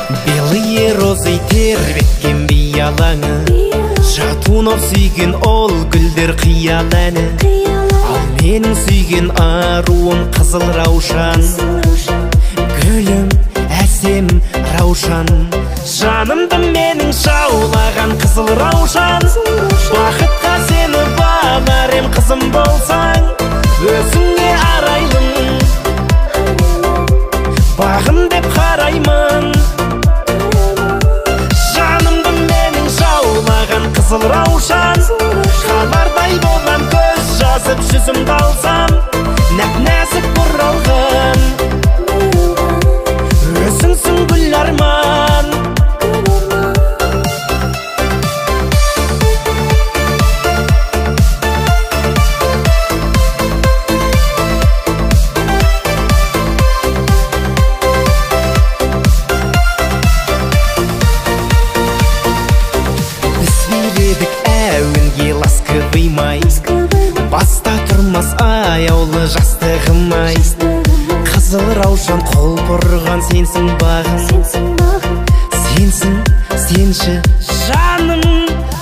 Белые розы тербеткен биялаңы, жатунов сүйген ол гүлдер қияләні. Ал менің сүйген аруым қызыл раушан, гүлім әсем раушан. Жанымды менің шаулаған қызыл раушан, бақытқа сені бағарем қызым болсаң, өзіңе арайлым, бағым деп қараймын. Жанымды менің шаулаған қызыл раушан, қалардай болам көз жазып жүзімді алсам, нәп-нәзік бұралған, өзіңсің гүл арман. Баста тұрмас аяулы жастығым-ай, қызыл раушан қол бұрған сенсің бағым, сенсің, сенші жаным.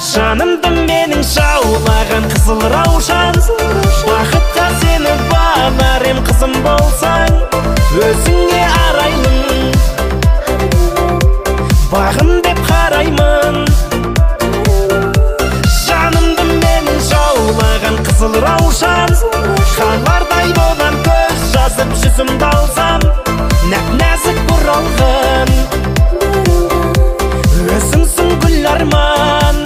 Жанымды менің шаулаған қызыл раушан, бақытқа сені бағарем қызым болсаң, өзіңе арайлым, бағым деп қараймын. Қызыл раушан, қалардай болам көз жазып жүзімді алсам, нәп-нәзік бұралған, өзіңсің гүл арман.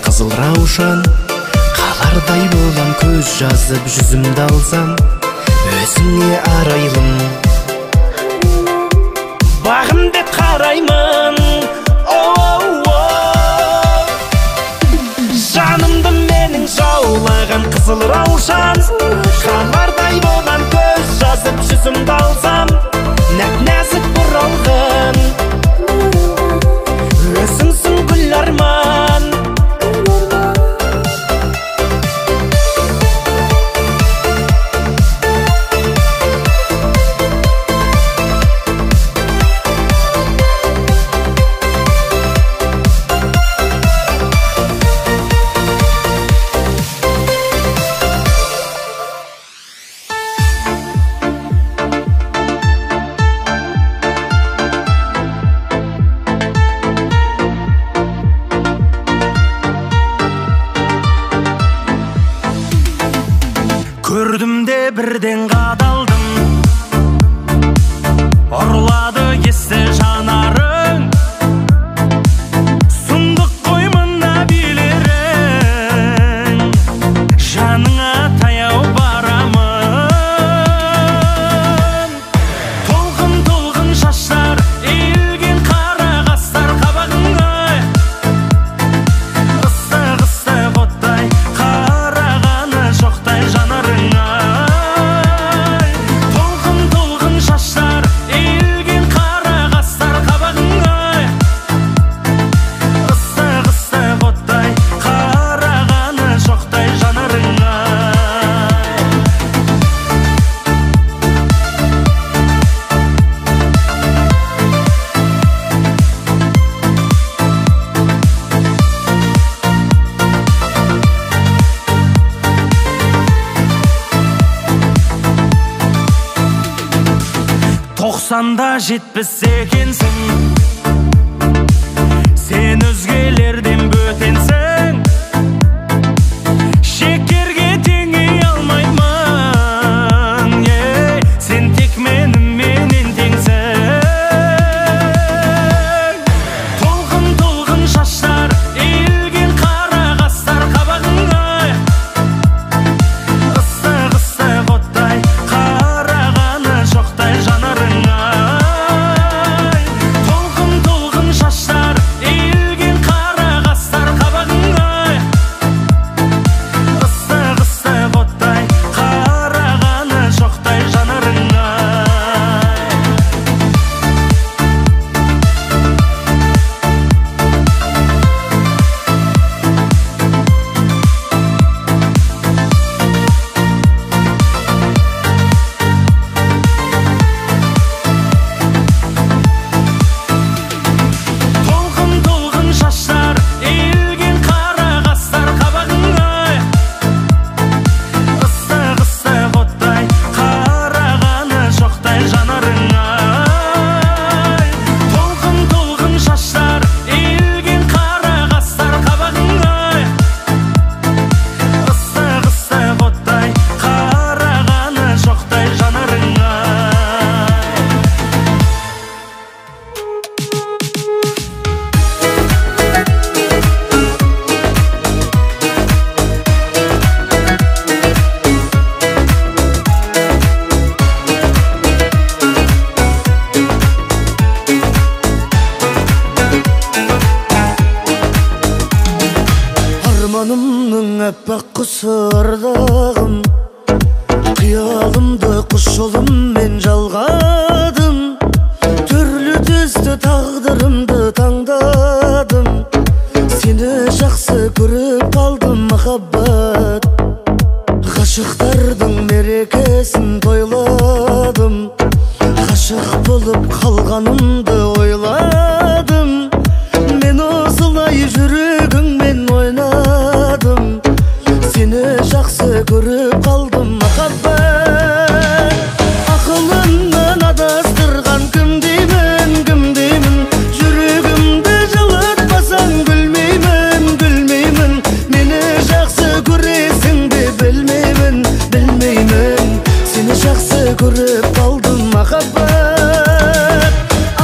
Қызыл раушан, қалардай болам көз жазып жүзімді алсам, өзіңе арайлым, бағым деп қараймын. Жанымды менің жаулаған қызыл раушан, қалардай болам көз жазып жүзімді алсам, нәп-нәзік бұралған, өзіңсің гүл арман. Көрдім де бірден қадалдым, ұрлады есті жанарың, сұмдық қой мына билерің, жаныңа таяу барамын. Толқын-толқын шаштар, иілген қара қастар қабағыңа, ыстық-ыстық оттай қарағаны жоқтай жанарың. Тоқсанда жетпіс екенсің, сен өзгелерден бөтенсің, шекерге теңей алмаймын, сен тек менімен теңсің. Толқын-толқын шаштар, иілген қара қастар қабағыңа, ыстық-ыстық оттай қарағаны жоқтай жанарыңа. Толқын мен жалғадым, түрлі түсті тағдырымды таңдадым. Сені жақсы көріп қалдым махаббат, ғашықтардың мерекесін тойладым. Ғашық болып қалғанымды ойладым, мен осылай жүрегіңмен ойнадым. Сені жақсы көріп қалдым махаббат. Ақылымнан адастырған кім деймін, кім деймін? Жүрегімді жылатпасаң гүлмеймін, гүлмеймін. Мені жақсы көресің бе білмеймін, білмеймін. Сені жақсы көріп қалдым махаббат.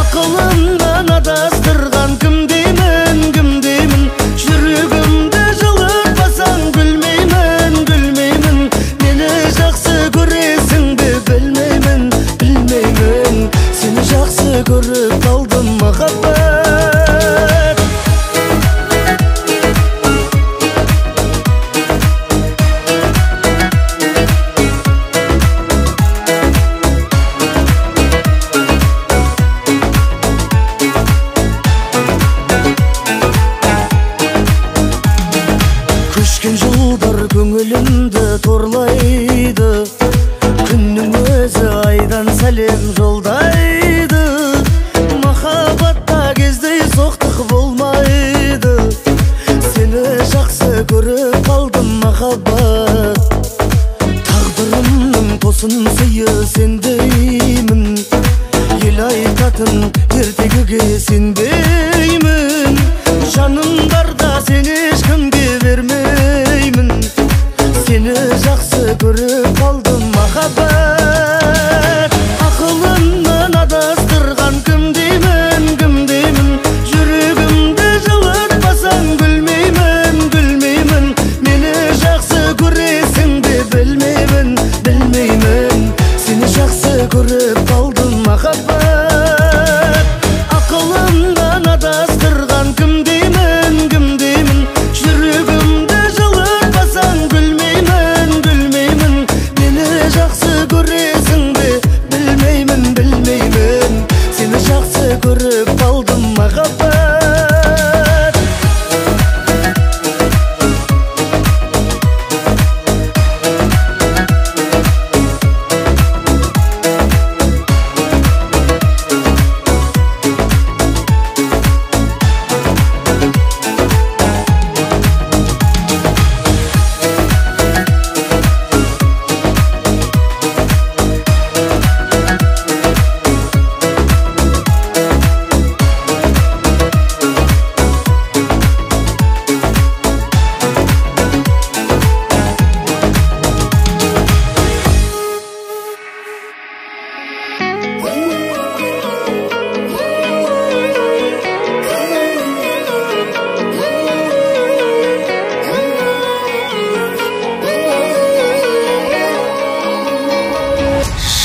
Ақылымнан адастырған кім деймін, кім деймін? Жүрегімді жылатпасаң гүлмеймін, гүлмеймін. Мені жақсы көресің бе білмеймін, білмеймін. Сені жақсы көріп қалдым махаббат. Көшкен жылдар көңілімді торлайды, күннің өзі айдан сәлем жолдайды. Махаббатта кездей соқтық болмайды, сені жақсы көріп қалдым махаббат. Тағдырымның тосын сыйы сендеймін, ел айтатын ертегіге сенбеймін. Жаным барда сені ешкімге бермеймін, сені жақсы көріп қалдым махаббат. Ақылымнан адастырған кім деймін, кім деймін? Жүрегімді жылатпасаң гүлмеймін, гүлмеймін. Мені жақсы көресің бе білмеймін, білмеймін. Сені жақсы көріп қалдым махаббат. Ақылымнан адастырған кім деймін, кім деймін? Жүрегімді жылатпасаң гүлмеймін, гүлмеймін. Мені жақсы көресің бе білмеймін, білмеймін. Сені жақсы көріп қалдым махаббат.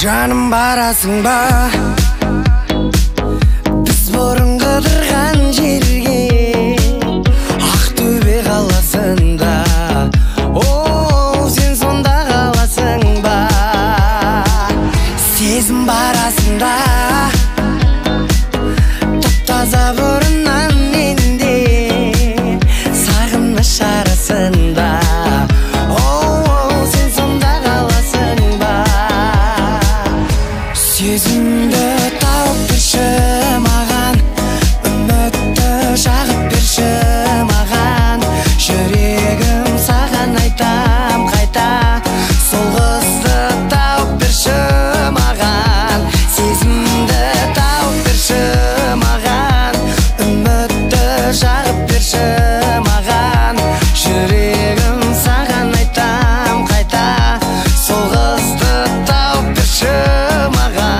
Жаным барасың ба біз бұрын қыдырған жерге, Ақтөбе қаласында? О, сен сонда қаласың ба? Сезім барасында топ-таза бұрыннан менде, сағыныш арасында. Сезімді тауып берші маған, үмітті жағып берші маған. Жүрегім саған айтам қайта, сол қызды тауып берші маған. Сезімді тауып берші маған, үмітті жағып берші маған. Жүрегім саған айтам қайта, сол қызды тауып берші маған.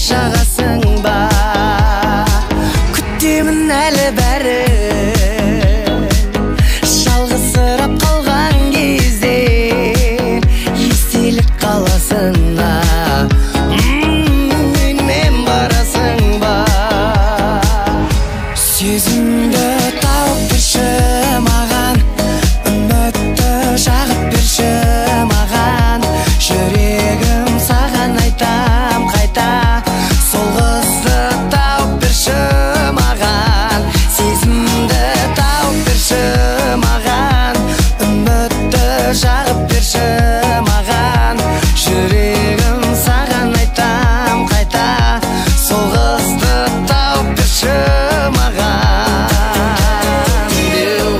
жағасың ба? берші маған деу.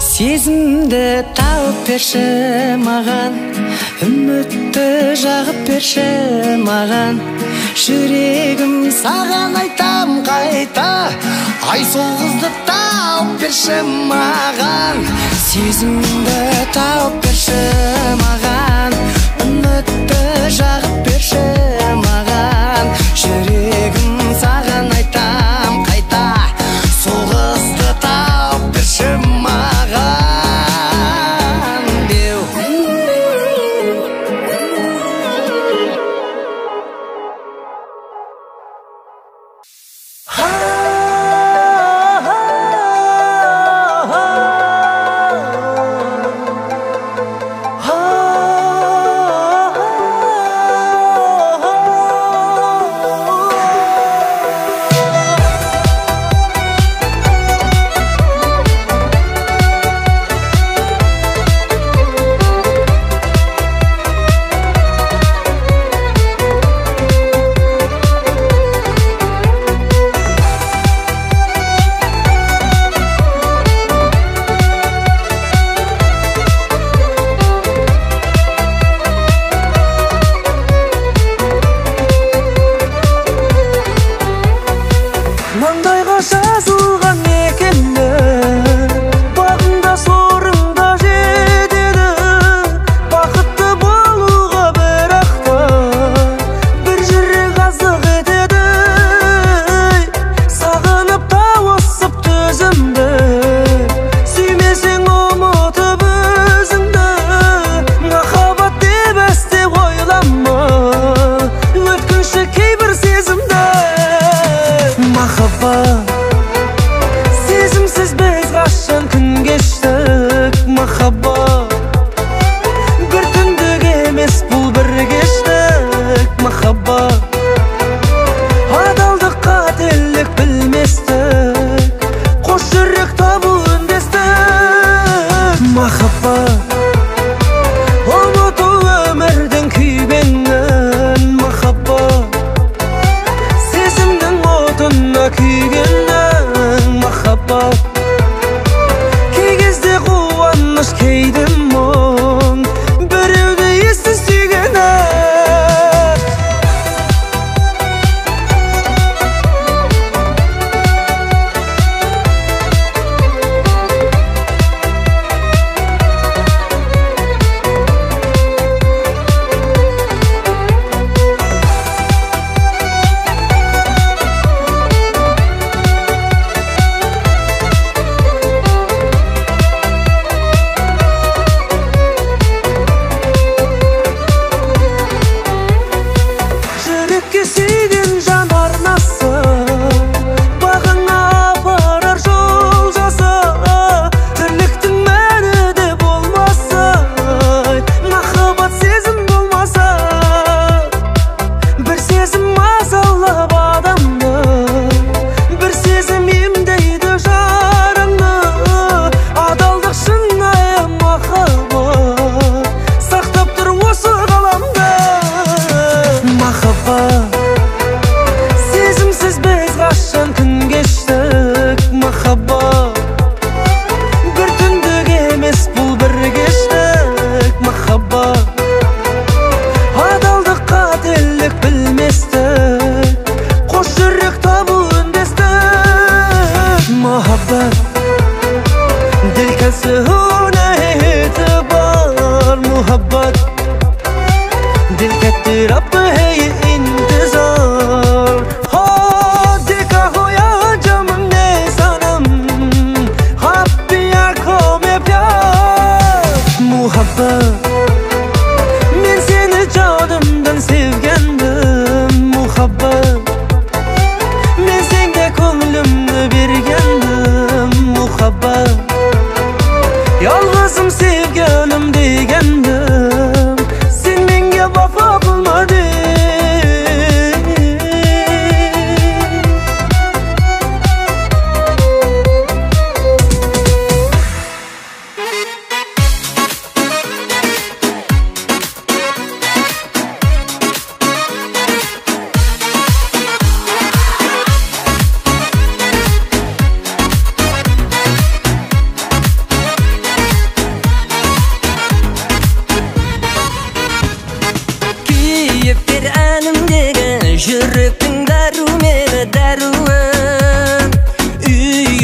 Сезімді тауып берші маған, үмітті жағып берші маған. Жүрегім саған айтам қайта, ай сол қызды тауып берші маған. Сезімді тауып берші маған, үмітті жағып берші маған. Жүрегім саған айтам қайта, сол қызды тауып берші маған. Маңдайға жазылған екенді, бағында сорыңда жетеді. Бақытты болуға бірақ та бір жүрек азық етеді. Сағынып тауысып төзімді, сүймесең ұмытып өзіңді. Махаббат деп әсте ойлама, өткінші кейбір сезімді. Махаббат, сезімсіз біз қашан күн кештік. Махаббат, бір түндік емес бұл бір кештік. Махаббат, адалдық қателік білместік, қос жүрек табу үндестік. Махаббат, ұмыту өмірдің күйбеңін. Махаббат, сезімнің отына күйгеннің. Махаббат, кей кезде қуаныш, кейде мұң, біреуді ессіз сүйгені. Жүрекке сүйген жан арнасы, бағыңа апарар жол жаса. Тірліктің мәні де болмаса, махаббат сезім болмаса. Бір сезім мазалап адамды, бір сезім емдейді жараңды. Адалдық шынайы махаббат, сақтап тұр осы ғаламда. Махаббат, сезімсіз біз қашан күн кештік. Махаббат, бір түндік емес бұл бір кештік. Махаббат, адалдық қателік білместік, қос жүрек табу үндестік. Махаббат, ділкәсі үнәйті бар. Мухаббат, दिल कहते रब है ये इंतजार. हो देखा हो या जब हमने सनम, आपकी आंखों में प्यार. Muhabbat, men seni jonimdan sevgandim. Muhabbat, men senga ko'nglimni bergandim.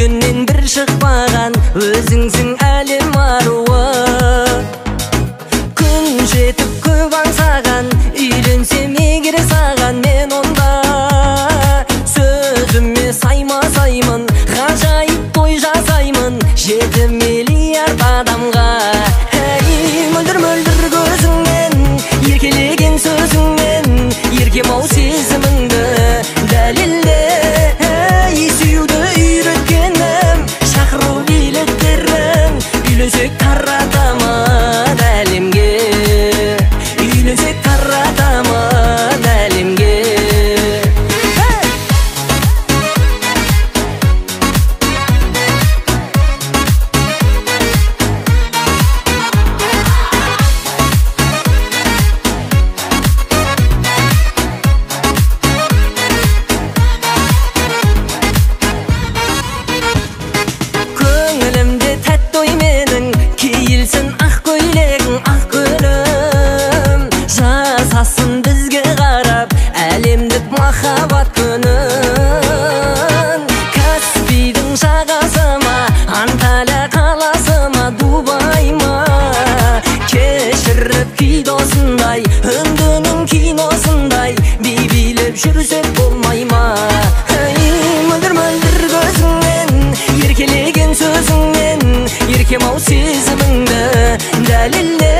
үйденен бір шықпаған өзіңсің әлем аруы. Күн жетіп көп аңсаған, үйленсем егер саған мен онда сөзіме саймасаймын, ғажайып той жасаймын 7 миллиард адамға. Мөлдір көзіңмен, еркелеген сөзіңмен, еркем-ау сезіміңді дәлелде. Сүйуді үйреткенім, шақыру билеттерім, үйленсек таратамын әлемге, үйленсек таратамын әлемге. Көңілімде тәтті ой менің, киілсін ақ көйлегің, ақ гүлім. Жасасын бізге қарап әлемдік махаббат күнін. Каспийдің жағасы ма, Анталия қаласы ма, Дубай ма, кешіріп күй досындай, үндінің киносындай би-билеп жүрсек болмай ма? Мөлдір көзіңмен, еркелеген сөзіңмен, еркем-ау сезіміңді дәлелде.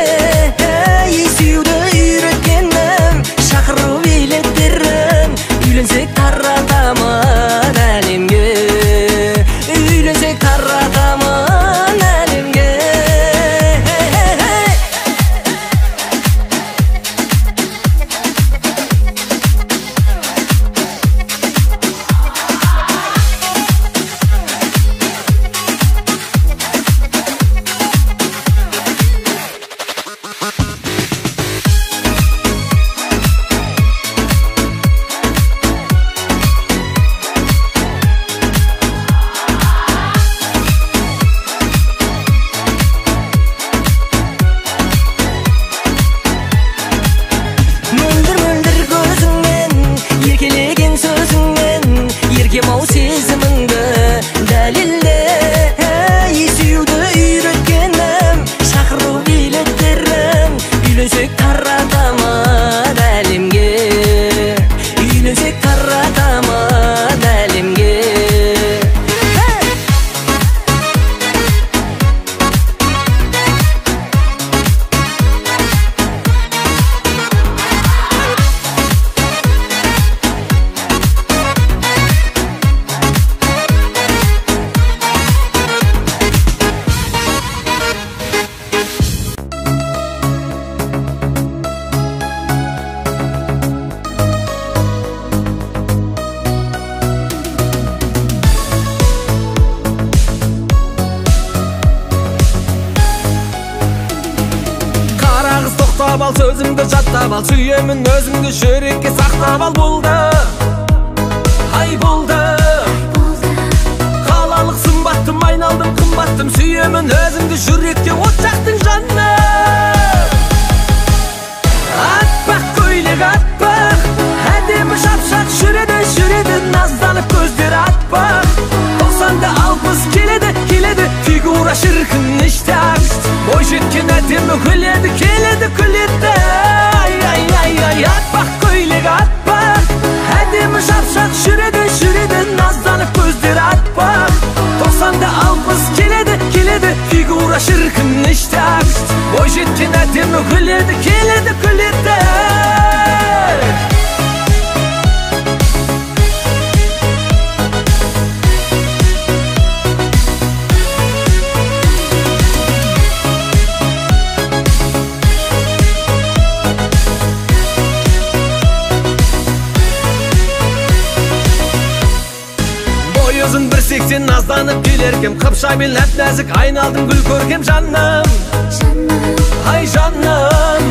Сүйуді үйреткенім, шақыру билеттерім, үйленсек таратамын әлемге, үйленсек таратамын әлемге. Мөлдір көзіңмен, еркелеген сөзіңмен, еркем-ау сезіміңді дәлелде. Сүйуді үйреткенім, шақыру билеттерім, үйленсек таратамын әлемге, үйленсек таратамын әлемге. Тоқтап ал, сөзімді жаттап ал, сүйемін өзіңді жүрекке сақтап ал. Болды, ай болды, қалалық сымбаттым, айналдым қымбаттым, сүйемін өзіңді жүректе от жақтың жанына. Атпақ көйлек атпақ, әдемі шапшақ жүреді, назданып көздері атпақ. 90-да 60 келеді, фигура шіркін іштақ, бой жеткен әдемі күледі, күледі. Ай, атпақ көйлек атпақ, әдемі шапшақ жүреді, назданып көздері атпақ. 90-да 60 келеді, фигура шіркін іштақ, бой жеткен әдемі күледі, күледі. Өзің 180 назданып келеркем, қыпшамен ләп-нәзік айналдым гүл көркем жаным. Ай жаным,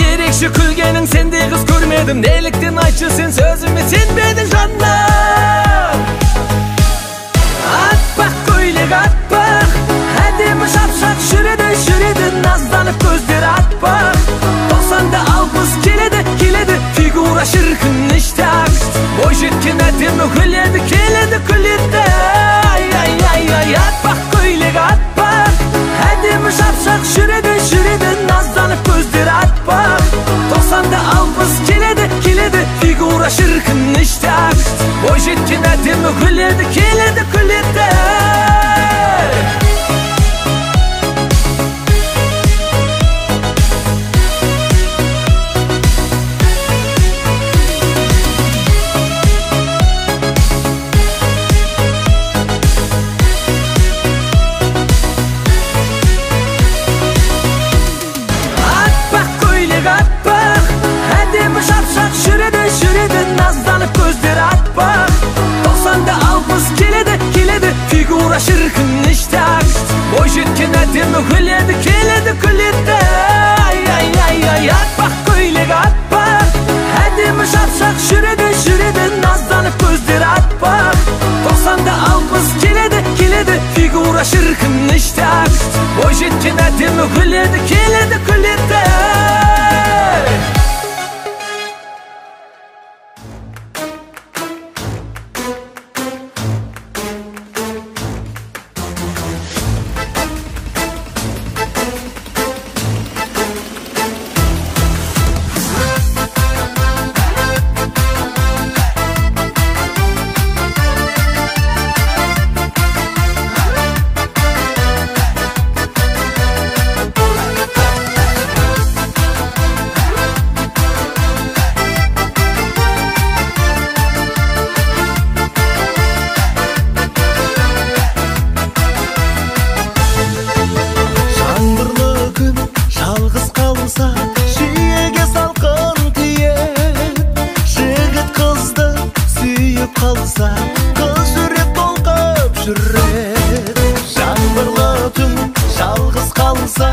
ерекше күлгенің сендей қыз көрмедім, неліктен айтшы сен сөзіме сенбедің жаным. Атпақ көйлек атпақ, әдемі шапшақ жүреді, назданып көздері атпақ. 90-да 60 келеді, фигура шіркін іштақ, бой жеткен әдемі күледі, күледі. şirkin iştaq Boy jetken ademi güledi keledi güledi Şüredi nazlanıp gözleri atbaq 90'da alpız keledi Figura şirkin iştaq Boy jetken ademi güledi keledi Ay atbaq köylege atbaq Ademi şapşaq şüredi nazlanıp gözleri atbaq 90'da alpız keledi Figura şirkin iştaq Boy jetken ademi güledi keledi Şiyege salqın tiyet Жігіт қызды сүйіп қалса Қыз жүрек толқып жүрет Жаңбырлы түн жалғыз қалса